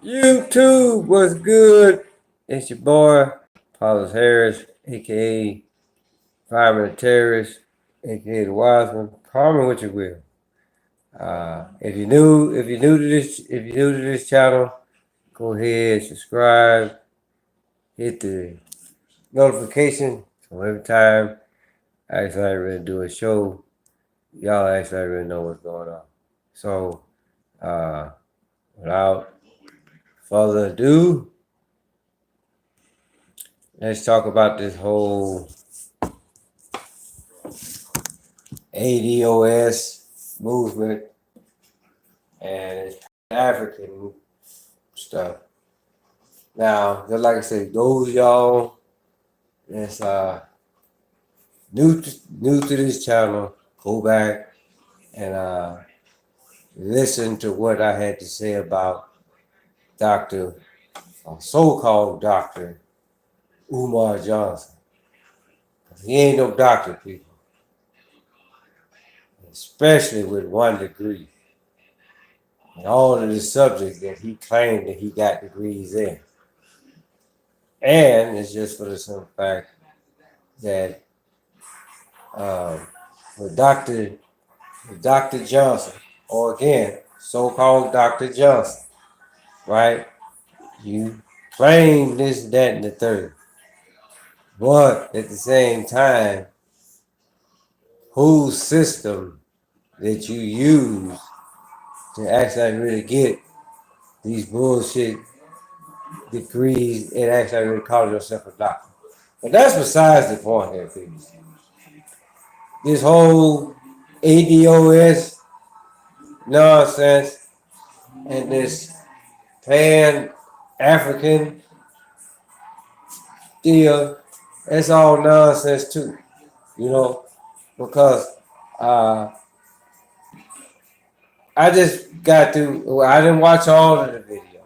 YouTube, what's good? It's your boy, Paulus Harris, aka Fireman the Terrorist, aka the Wiseman. Call me what you will. If you're new to this channel, go ahead, subscribe, hit the notification so every time I actually really do a show, y'all actually really know what's going on. So, without further ado, let's talk about this whole ADOS movement and it's African stuff. Now, just like I said, those y'all that's new to this channel, go back and listen to what I had to say about Dr. So-called Dr. Umar Johnson. He ain't no doctor, people, especially with 1 degree. And all of the subjects that he claimed that he got degrees in. And it's just for the simple fact that with Dr. Johnson, or again, so-called Dr. Johnson, right? You claim this, that, and the third. But at the same time, whose system that you use to actually really get these bullshit degrees and actually really call yourself a doctor? But that's besides the point here, people. This whole ADOS nonsense and this Pan-African deal, it's all nonsense too, because I just got to, I didn't watch all of the video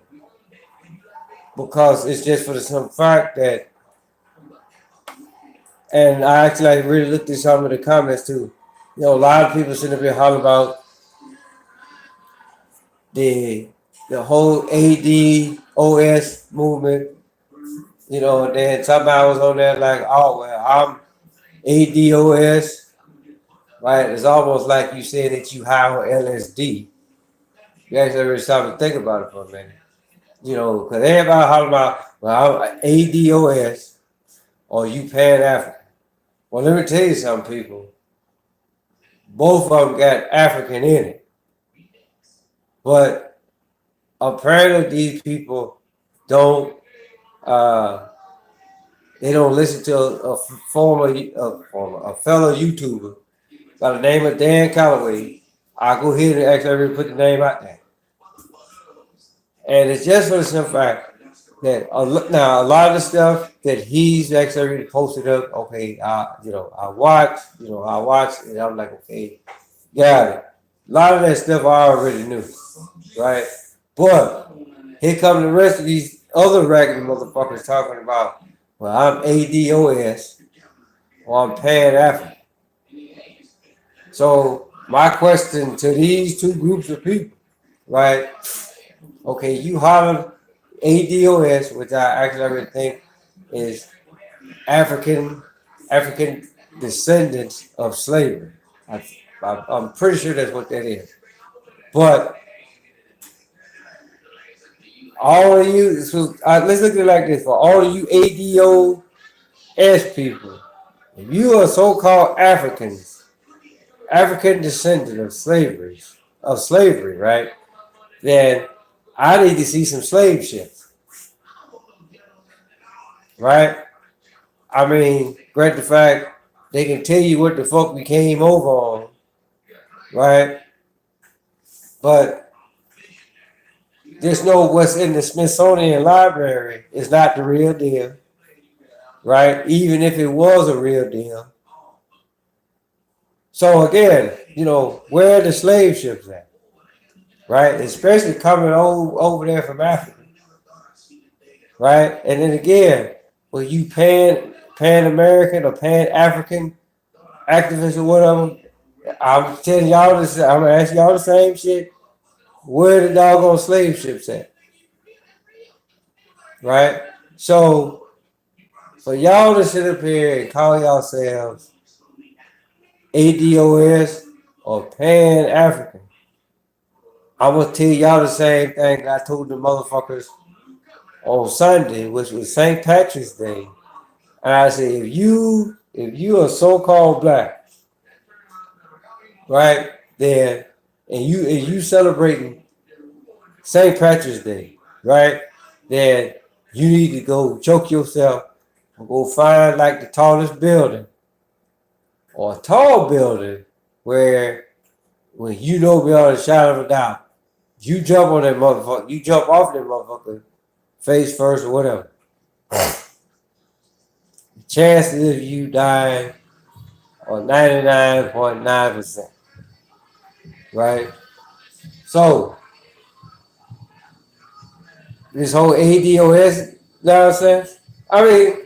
because it's just for the simple fact that, and I actually really looked at some of the comments too. A lot of people should have been hollering about the whole ADOS movement, and then somebody was on there like, oh, well, I'm ADOS, right? It's almost like you said that you high on LSD. You actually really stop to think about it for a minute. Because everybody hollering about, well, I'm ADOS or you Pan-African. Well, let me tell you something, people. Both of them got African in it. But apparently these people don't, they don't listen to a fellow YouTuber by the name of Dan Calloway. I'll go ahead and actually put the name out there. And it's just for the simple fact that now a lot of the stuff that he's actually posted up, okay, I watched, and I'm like, okay, got it. A lot of that stuff I already knew, right? But here come the rest of these other raggedy motherfuckers talking about, well, I'm ADOS or I'm Pan-African. So my question to these two groups of people, right? Okay, you holler ADOS, which I actually think is African descendants of slavery. I'm pretty sure that's what that is. But all of you, so let's look at it like this: for all of you ADOS people, if you are so-called Africans, African descendant of slavery, right? Then I need to see some slave ships, right? I mean, great the fact they can tell you what the fuck we came over on, right? But just know what's in the Smithsonian Library is not the real deal, right? Even if it was a real deal. So again, where are the slave ships at? Right? Especially coming over there from Africa. Right? And then again, well, you Pan-American or Pan-African activists or whatever, I'm telling y'all this, I'm gonna ask y'all the same shit. Where the doggone slave ships at? right? So for y'all to sit up here and call yourselves ADOS or Pan African, I'm gonna tell y'all the same thing I told the motherfuckers on Sunday, which was St. Patrick's Day. And I said, if you are so-called black, right, then and you celebrating St. Patrick's Day, right, then you need to go choke yourself and go find like the tallest building or a tall building where when you know beyond a shadow of a doubt, you jump on that motherfucker, you jump off that motherfucker face first or whatever. The chances of you dying are 99.9%, right? So this whole ADOS nonsense. I mean,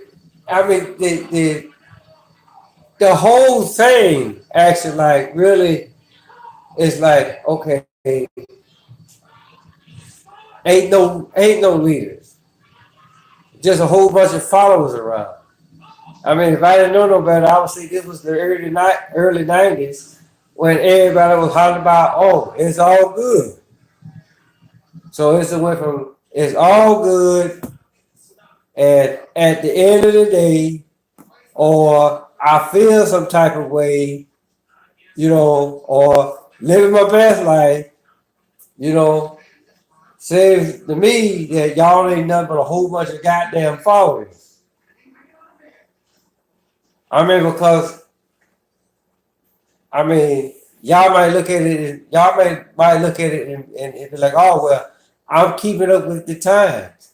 the whole thing actually like really is like okay, ain't no leaders, just a whole bunch of followers around. I mean, if I didn't know no better, I would say this was the early '90s when everybody was hollering about, oh, it's all good. So it's a went from it's all good, and at the end of the day, or I feel some type of way, or living my best life, you know, says to me that y'all ain't nothing but a whole bunch of goddamn followers. I mean, because y'all might look at it, might look at it and be like, oh well, I'm keeping up with the times.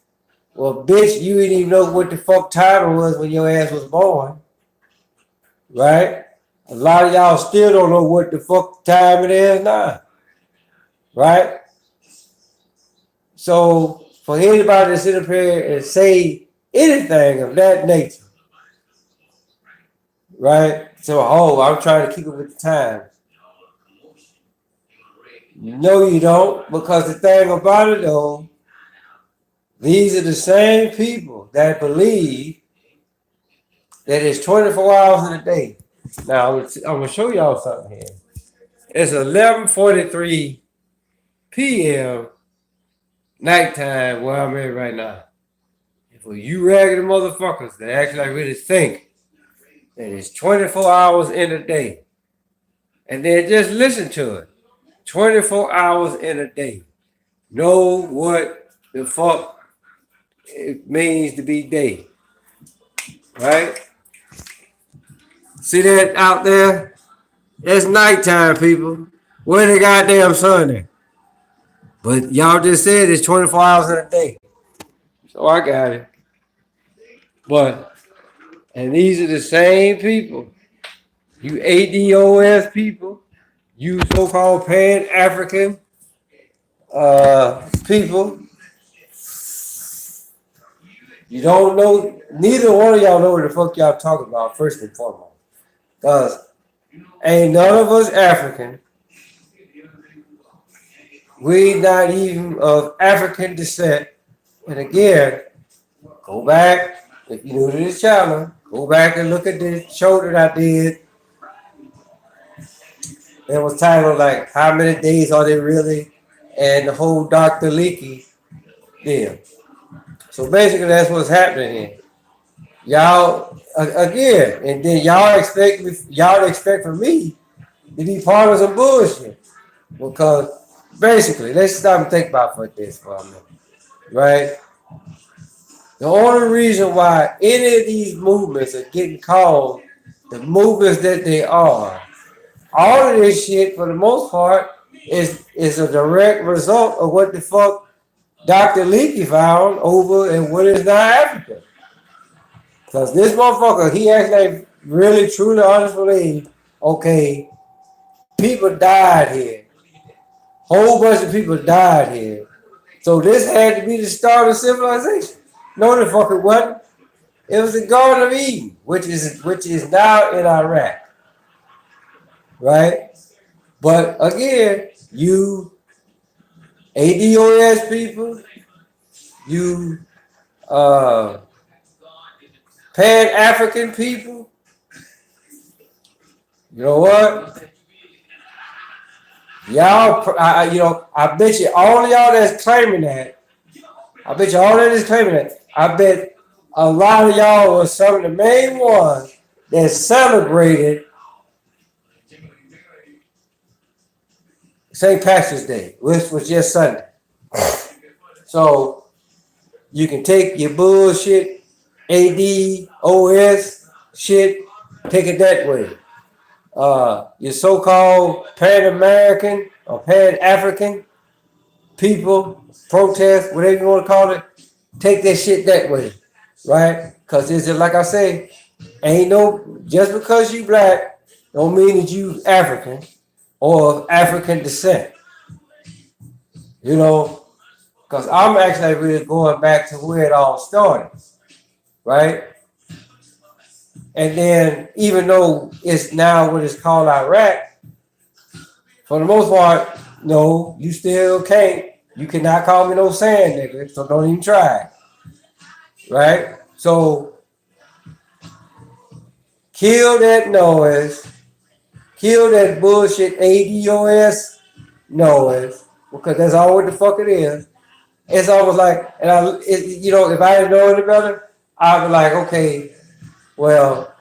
Well, bitch, you didn't even know what the fuck time it was when your ass was born, right? A lot of y'all still don't know what the fuck time it is now, right? So for anybody to sit up here and say anything of that nature, right? So, oh, I'm trying to keep it with the times. No, you don't, because the thing about it though, these are the same people that believe that it's 24 hours in a day. Now, I'm going to show y'all something here. It's 11:43 p.m. nighttime where I'm at right now. And for you raggedy motherfuckers that actually really think that it's 24 hours in a day, and then just listen to it. 24 hours in a day. Know what the fuck it means to be day. Right? See that out there? It's nighttime, people. Where the goddamn sun at? But y'all just said it's 24 hours in a day. So I got it. But, and these are the same people. You ADOS people, you so-called Pan-African people, you don't know, neither one of y'all know what the fuck y'all talking about, first and foremost. Because ain't none of us African. We not even of African descent. And again, go back, if you're new to this channel, go back and look at the show that I did. It was titled like, How Many Days Are They Really? And the whole Dr. Leakey deal. So basically that's what's happening here. Y'all, again, and then y'all expect from me to be part of some bullshit. Because basically, let's stop and think about this for a minute, right? The only reason why any of these movements are getting called the movements that they are, all of this shit, for the most part, is a direct result of what the fuck Dr. Leakey found over in what is now Africa. Because this motherfucker, he actually really, truly, honestly believe, okay, people died here. Whole bunch of people died here. So this had to be the start of civilization. No, the fuck it wasn't. It was the Garden of Eden, which is now in Iraq, right? But again, you ADOS people, you Pan-African people, you know what? Y'all, I bet you all of y'all that's claiming that, I bet you all that is claiming that, I bet a lot of y'all were some of the main ones that celebrated St. Patrick's Day, which was just Sunday. So you can take your bullshit ADOS shit, take it that way. Your so-called Pan-American or Pan-African people, protest, whatever you want to call it, take that shit that way, right? Because it's just like I say, ain't no, just because you black don't mean that you African or of African descent. You know, because I'm actually really going back to where it all started, right? And then even though it's now what is called Iraq, for the most part, no, you still can't. You cannot call me no sand nigga, so don't even try. Right? So kill that noise, kill that bullshit ADOS noise, because that's all what the fuck it is. It's almost like, and if I didn't know any better, I'd be like, okay, well,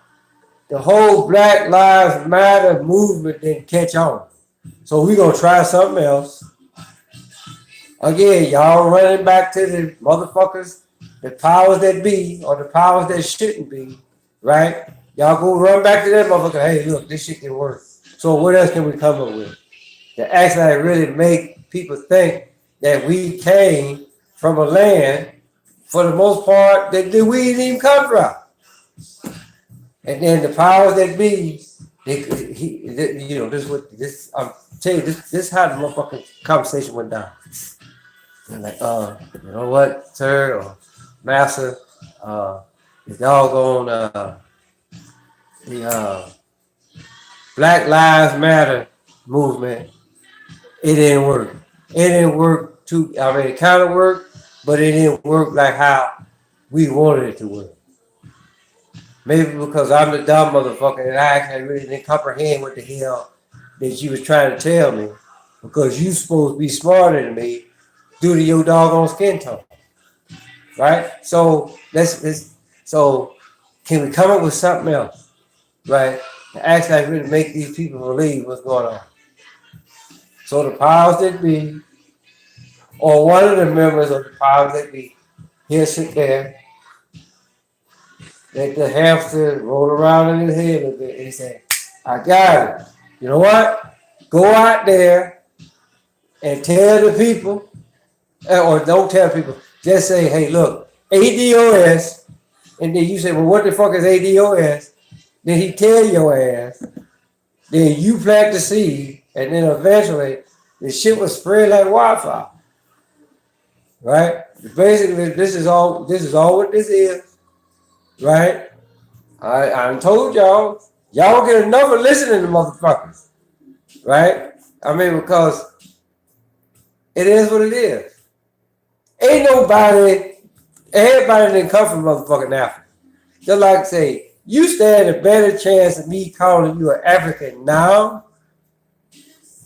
the whole Black Lives Matter movement didn't catch on. So we're going to try something else. Again, y'all running back to the motherfuckers, the powers that be, or the powers that shouldn't be, right? Y'all go run back to that motherfucker. Hey, look, this shit can work. So what else can we come up with to actually really make people think that we came from a land, for the most part, that we didn't even come from? And then the powers that be, I'm telling you, this is how the motherfucking conversation went down. And like, you know what, sir or master, the doggone the Black Lives Matter movement, it didn't work. It didn't work it kind of worked, but it didn't work like how we wanted it to work. Maybe because I'm the dumb motherfucker and I actually really didn't comprehend what the hell that she was trying to tell me, because you supposed to be smarter than me due to your doggone skin tone. Right? So so can we come up with something else, right? To actually really make these people believe what's going on. So the powers that be, or one of the members of the powers that be, he'll sit there, let the hamster roll around in his head a little bit, and he say, I got it. You know what? Go out there and tell the people, or don't tell people, just say, hey, look, ADOS, and then you say, well, what the fuck is ADOS? Then he tell your ass, then you plant the seed, and then eventually the shit will spread like wildfire. Right? Basically, this is all what this is. Right? I told y'all get enough of listening to motherfuckers. Right? I mean, because it is what it is. Ain't nobody, everybody didn't come from motherfucking Africa. Just like say, you stand a better chance of me calling you an African now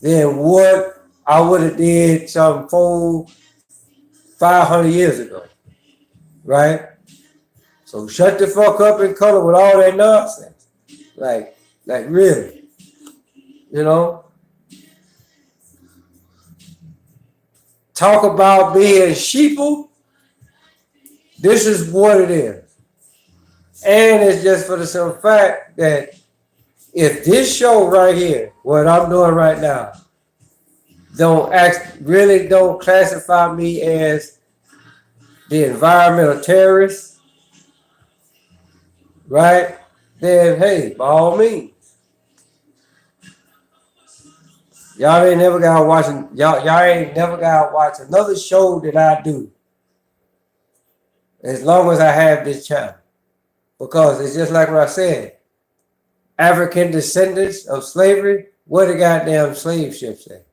than what I would have did some 500 years ago. Right? So shut the fuck up and color with all that nonsense. Like really. You know? Talk about being sheeple. This is what it is. And it's just for the simple fact that if this show right here, what I'm doing right now, don't classify me as the environmental terrorist, right? Then hey, by all means. Y'all ain't never got to watch another show that I do as long as I have this channel. Because it's just like what I said. African descendants of slavery, what the goddamn slave ship say?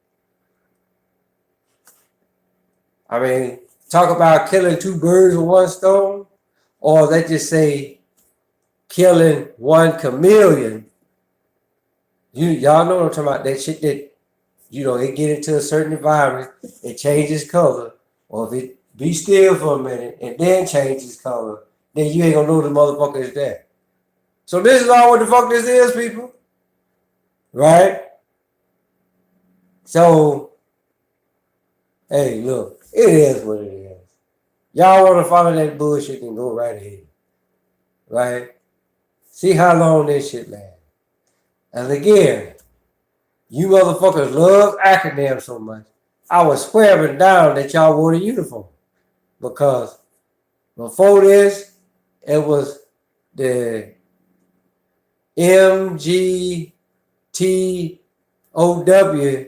I mean, talk about killing two birds with one stone, or let's just say killing one chameleon. Y'all know what I'm talking about. That shit that it get into a certain environment, it changes color, or if it be still for a minute and then changes color, then you ain't gonna know the motherfucker is there. So this is all what the fuck this is, people. Right? So, hey, look, it is what it is. Y'all want to follow that bullshit and go right ahead. Right? See how long this shit lasts. And again, you motherfuckers love acronyms so much. I was swearing down that y'all wore a uniform. Because before this, it was the MGTOW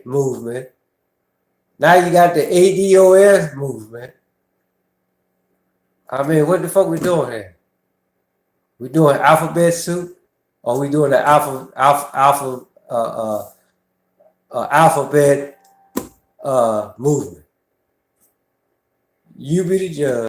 movement. Now you got the ADOS movement. I mean, what the fuck we doing here? We doing alphabet soup, or we doing the alphabet movement? You be the judge.